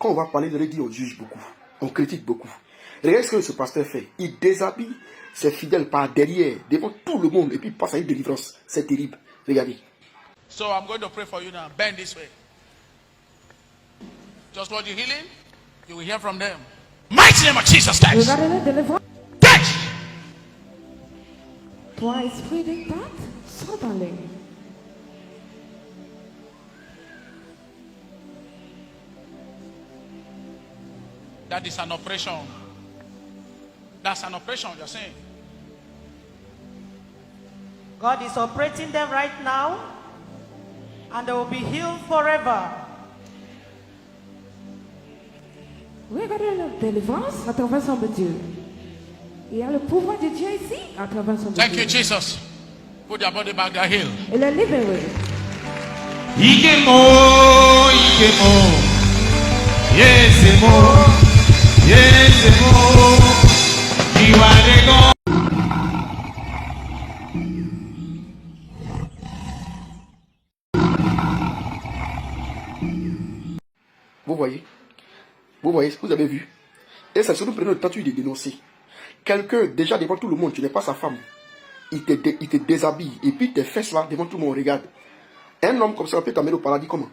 Quand on va parler de religion, on juge beaucoup. On critique beaucoup. Regardez ce que ce pasteur fait. Il déshabille ses fidèles par derrière, devant tout le monde, et puis il passe à une délivrance. C'est terrible. Regardez. So I'm going to pray for you now. Bend this way. Just what you're healing, you will hear from them. Mighty name of Jesus Christ. Regardez la délivrance. Touch. Toi, esprit d'impact, sors dans les. That is an operation. That's an operation, you're saying. God is operating them right now, and they will be healed forever. Regardez la délivrance à travers son de Dieu. Il y a le pouvoir de Dieu ici à travers son de Thank Dieu. you, Jesus. Put their body back, they're healed. Il est libéré. Ikemo, yesemo, iwadego. Vous voyez, vous avez vu. Et ça se nous prenait le temps de dénoncer. Quelqu'un, déjà devant tout le monde, tu n'es pas sa femme. Il te déshabille. Et puis tes fesses là, devant tout le monde, regarde. Un homme comme ça peut t'amener au paradis comment?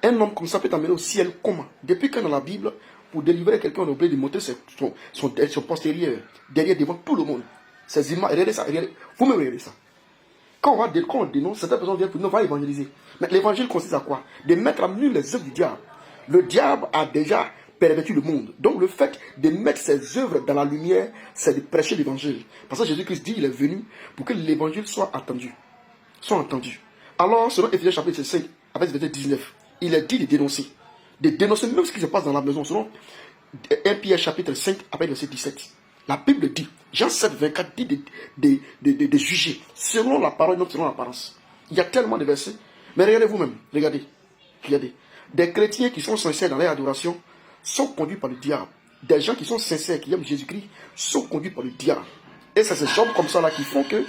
Un homme comme ça peut t'amener au ciel comment? Depuis quand dans la Bible, pour délivrer quelqu'un, on a oublié de montrer son postérieur, derrière, devant tout le monde. Ces images, regardez ça, regardez. Vous-même regardez ça. Quand on dénonce, certaines personnes viennent pour nous, on va évangéliser. Mais l'évangile consiste à quoi? De mettre à nu les œuvres du diable. Le diable a déjà perverti le monde. Donc le fait de mettre ses œuvres dans la lumière, c'est de prêcher l'évangile. Parce que Jésus-Christ dit, il est venu pour que l'évangile soit entendu. Alors, selon Éphésiens chapitre 5, avec verset 19, il est dit de dénoncer. De dénoncer même ce qui se passe dans la maison. Selon 1 Pierre chapitre 5, avec verset 17. La Bible dit, Jean 7, 24 dit de juger selon la parole et non selon l'apparence. Il y a tellement de versets. Mais regardez vous-même, regardez. Des chrétiens qui sont sincères dans leur adoration sont conduits par le diable. Des gens qui sont sincères, qui aiment Jésus-Christ, sont conduits par le diable. Et c'est ces gens comme ça là qui font que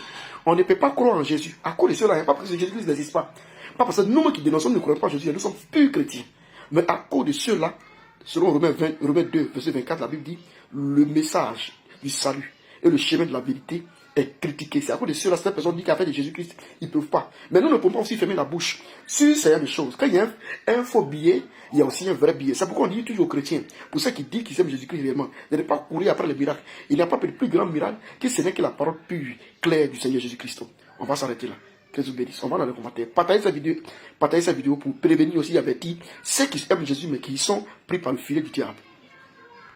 on ne peut pas croire en Jésus. À cause de cela, pas parce que Jésus-Christ n'existe pas. Pas parce que nous qui dénonçons ne croyons pas en Jésus, nous sommes purs chrétiens. Mais à cause de cela, selon Romains 2, verset 24, la Bible dit, le message du salut et le chemin de la vérité est critiqué. C'est à cause de cela, cette personne dit qu'à faire de Jésus-Christ, ils ne peuvent pas. Mais nous ne pouvons pas aussi fermer la bouche sur ces des choses. Quand il y a un faux billet, il y a aussi un vrai billet. C'est pourquoi on dit toujours aux chrétiens, pour ceux qui disent qu'ils aiment Jésus-Christ réellement, de ne pas courir après les miracles. Il n'y a pas de plus grand miracle que ce n'est que la parole pure, claire du Seigneur Jésus-Christ. On va s'arrêter là. Que Dieu vous bénisse. On va dans les commentaires. Partagez cette vidéo pour prévenir aussi, avertir ceux qui aiment Jésus mais qui sont pris par le filet du diable.